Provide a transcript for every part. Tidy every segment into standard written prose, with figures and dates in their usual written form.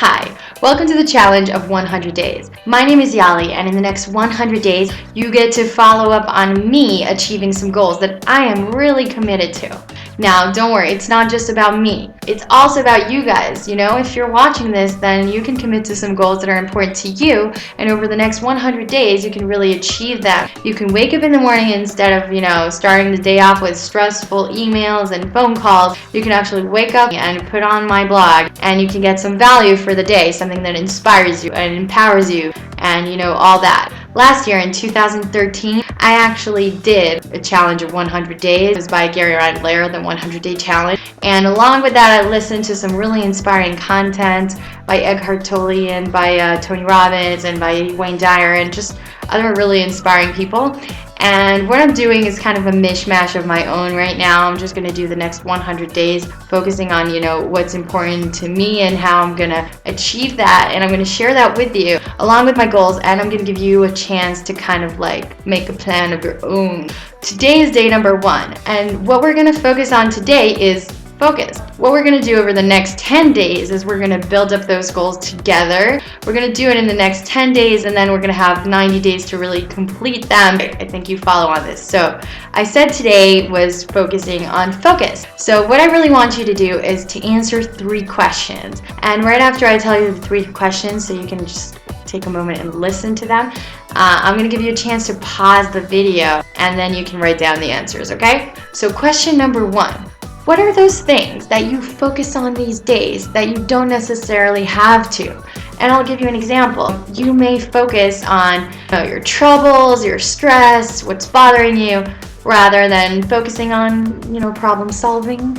Hi, welcome to the challenge of 100 days. My name is Yali, and in the next 100 days, you get to follow up on me achieving some goals that I am really committed to. Now, don't worry, it's not just about me. It's also about you guys. You know, if you're watching this, then you can commit to some goals that are important to you, and over the next 100 days, you can really achieve them. You can wake up in the morning instead of, starting the day off with stressful emails and phone calls. You can actually wake up and put on my blog, and you can get some value for the day, something that inspires you and empowers you, and all that. Last year in 2013, I actually did a challenge of 100 days. It was by Gary Ryan Blair, the 100-day challenge. And along with that, I listened to some really inspiring content by Eckhart Tolle and by Tony Robbins and by Wayne Dyer and just other really inspiring people. And what I'm doing is kind of a mishmash of my own right now. I'm just going to do the next 100 days focusing on, what's important to me and how I'm going to achieve that. And I'm going to share that with you along with my goals. And I'm going to give you a chance to kind of make a plan of your own. Today is day number 1. And what we're going to focus on today is focus. What we're going to do over the next 10 days is we're going to build up those goals together. We're going to do it in the next 10 days, and then we're going to have 90 days to really complete them. I think you follow on this. So I said today was focusing on focus. So what I really want you to do is to answer 3 questions. And right after I tell you the 3 questions, so you can just take a moment and listen to them, I'm going to give you a chance to pause the video, and then you can write down the answers, okay? So question number 1. What are those things that you focus on these days that you don't necessarily have to? And I'll give you an example. You may focus on your troubles, your stress, what's bothering you, rather than focusing on, problem solving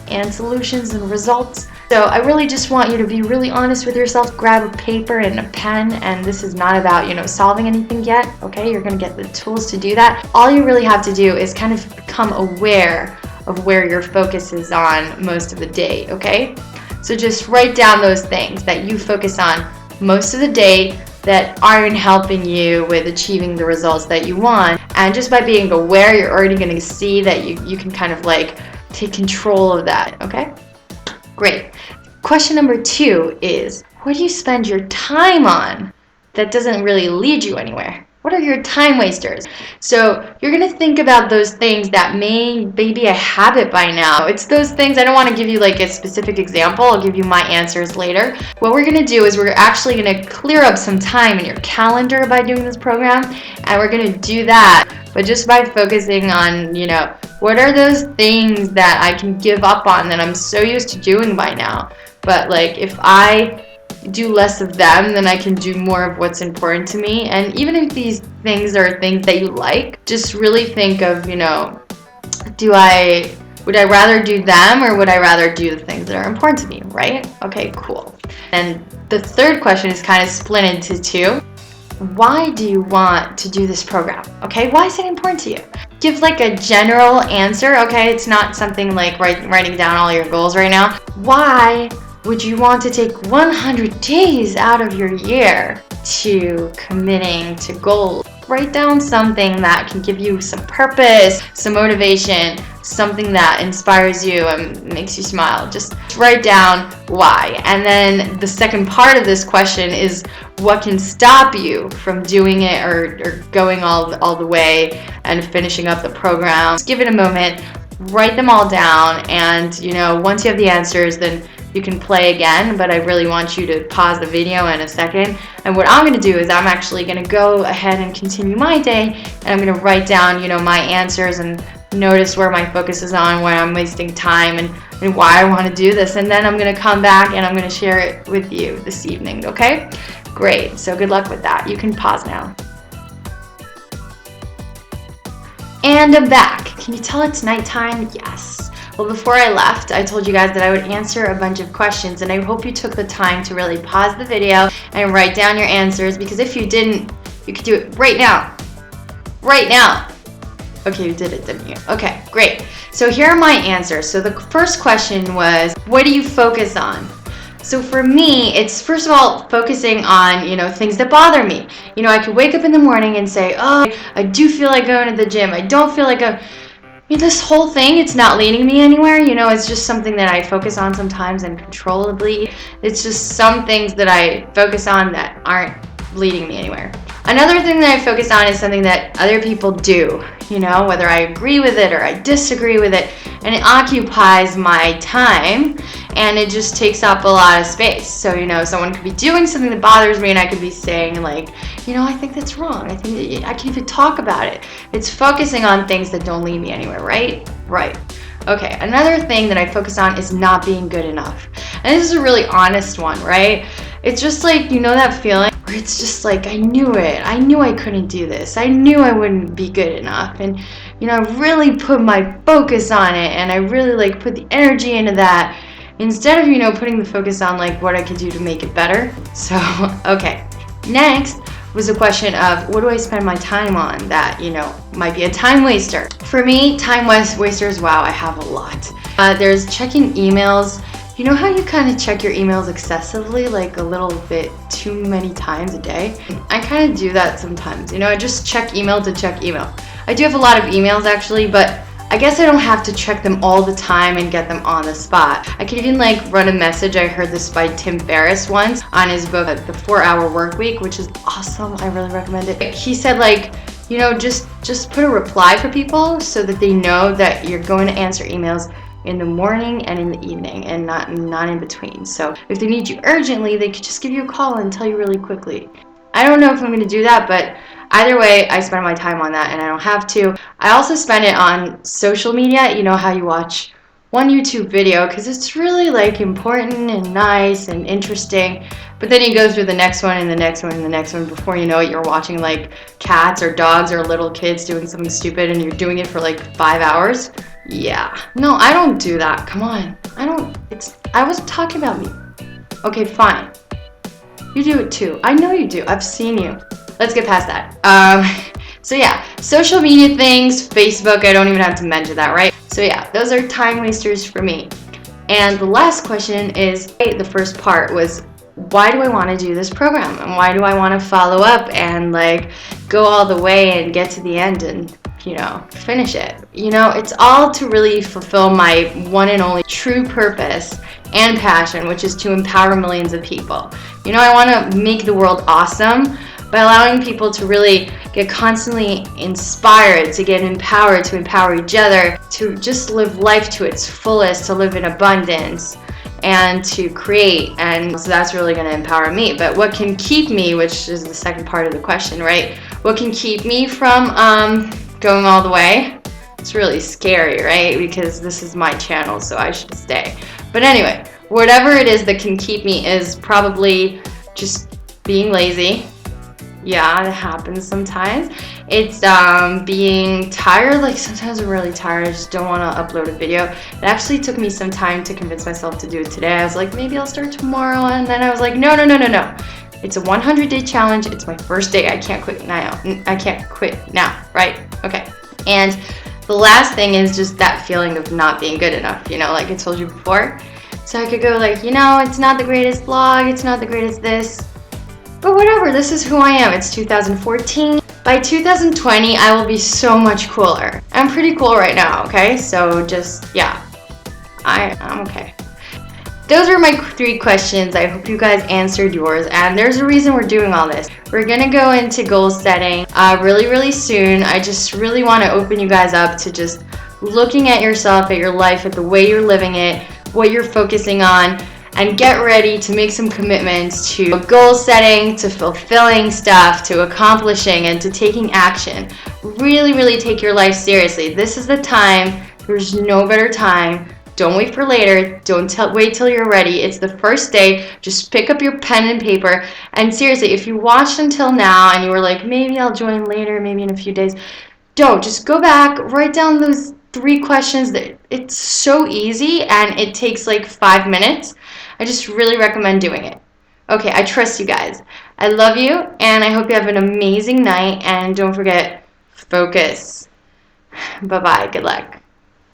and solutions and results. So I really just want you to be really honest with yourself. Grab a paper and a pen, and this is not about, solving anything yet, okay? You're going to get the tools to do that. All you really have to do is kind of become aware of where your focus is on most of the day, okay? So just write down those things that you focus on most of the day that aren't helping you with achieving the results that you want. And just by being aware, you're already going to see that you can kind of take control of that, okay? Great. Question number 2 is, what do you spend your time on that doesn't really lead you anywhere? What are your time wasters? So you're going to think about those things that may be a habit by now. It's those things. I don't want to give you a specific example. I'll give you my answers later. What we're going to do is we're actually going to clear up some time in your calendar by doing this program. And we're going to do that, but just by focusing on, what are those things that I can give up on that I'm so used to doing by now. But if I do less of them, then I can do more of what's important to me. And even if these things are things that you like, just really think of, would I rather do them, or would I rather do the things that are important to me, right? Okay, cool. And the third question is kind of split into 2. Why do you want to do this program? Okay, why is it important to you? Give a general answer, okay? It's not something like writing down all your goals right now. Why would you want to take 100 days out of your year to committing to goals? Write down something that can give you some purpose, some motivation, something that inspires you and makes you smile. Just write down why. And then the second part of this question is, what can stop you from doing it or going all the way and finishing up the program? Just give it a moment, write them all down, and once you have the answers, then you can play again, but I really want you to pause the video in a second. And what I'm going to do is I'm actually going to go ahead and continue my day, and I'm going to write down, my answers and notice where my focus is on, where I'm wasting time, and why I want to do this. And then I'm going to come back and I'm going to share it with you this evening, okay? Great. So good luck with that. You can pause now. And I'm back. Can you tell it's nighttime? Yes. Well, before I left, I told you guys that I would answer a bunch of questions, and I hope you took the time to really pause the video and write down your answers, because if you didn't, you could do it right now. Right now. Okay, you did it, didn't you? Okay, great. So here are my answers. So the first question was, what do you focus on? So for me, it's first of all focusing on, things that bother me. I could wake up in the morning and say, oh, I do feel like going to the gym. I don't feel like This whole thing, it's not leading me anywhere. It's just something that I focus on sometimes uncontrollably. It's just some things that I focus on that aren't leading me anywhere. Another thing that I focus on is something that other people do, whether I agree with it or I disagree with it, and it occupies my time, and it just takes up a lot of space. So, someone could be doing something that bothers me, and I could be saying, like, I think that's wrong. I think I can even talk about it. It's focusing on things that don't lead me anywhere, right? Right. Okay, another thing that I focus on is not being good enough. And this is a really honest one, right? It's just like, that feeling where it's just like, I knew it. I knew I couldn't do this. I knew I wouldn't be good enough. And, I really put my focus on it, and I really put the energy into that instead of, putting the focus on what I could do to make it better. So, okay. Next was a question of what do I spend my time on that, might be a time waster. For me, time wasters, wow, I have a lot. There's checking emails. You know how you kind of check your emails excessively, a little bit too many times a day? I kind of do that sometimes. I just check email to check email. I do have a lot of emails actually, but I guess I don't have to check them all the time and get them on the spot. I could even run a message. I heard this by Tim Ferriss once on his book, The 4-Hour Workweek, which is awesome. I really recommend it. He said just put a reply for people so that they know that you're going to answer emails in the morning and in the evening and not in between. So if they need you urgently, they could just give you a call and tell you really quickly. I don't know if I'm going to do that, but either way, I spend my time on that and I don't have to. I also spend it on social media. You know how you watch one YouTube video because it's really important and nice and interesting, but then you go through the next one and the next one and the next one. Before you know it, you're watching cats or dogs or little kids doing something stupid, and you're doing it for 5 hours. Yeah. No, I don't do that. Come on. I was talking about me. Okay, fine. You do it too. I know you do. I've seen you. Let's get past that. So yeah, social media things, Facebook, I don't even have to mention that, right? So yeah, those are time wasters for me. And the last question is, the first part was, why do I want to do this program? And why do I want to follow up and go all the way and get to the end and finish it? It's all to really fulfill my one and only true purpose and passion, which is to empower millions of people. I want to make the world awesome by allowing people to really get constantly inspired, to get empowered, to empower each other, to just live life to its fullest, to live in abundance, and to create. And so that's really going to empower me. But what can keep me, which is the second part of the question, right? What can keep me from going all the way? It's really scary, right? Because this is my channel, so I should stay. But anyway, whatever it is that can keep me is probably just being lazy. Yeah, it happens sometimes. It's being tired. Sometimes I'm really tired. I just don't want to upload a video. It actually took me some time to convince myself to do it today. I was like, maybe I'll start tomorrow. And then I was like, no. It's a 100-day challenge. It's my first day. I can't quit now. I can't quit now, right? Okay. And the last thing is just that feeling of not being good enough, like I told you before. So I could go it's not the greatest vlog. It's not the greatest this. But whatever, this is who I am. It's 2014. By 2020, I will be so much cooler. I'm pretty cool right now, okay? So just, yeah, I'm okay. Those are my 3 questions. I hope you guys answered yours. And there's a reason we're doing all this. We're going to go into goal setting really, really soon. I just really want to open you guys up to just looking at yourself, at your life, at the way you're living it, what you're focusing on, and get ready to make some commitments to goal setting, to fulfilling stuff, to accomplishing, and to taking action. Really, really take your life seriously. This is the time. There's no better time. Don't wait for later. Don't wait till you're ready. It's the first day. Just pick up your pen and paper. And seriously, if you watched until now and you were like, maybe I'll join later, maybe in a few days, don't. Just go back, write down those 3 questions. It's so easy and it takes 5 minutes. I just really recommend doing it. Okay, I trust you guys. I love you, and I hope you have an amazing night. And don't forget, focus. Bye-bye. Good luck.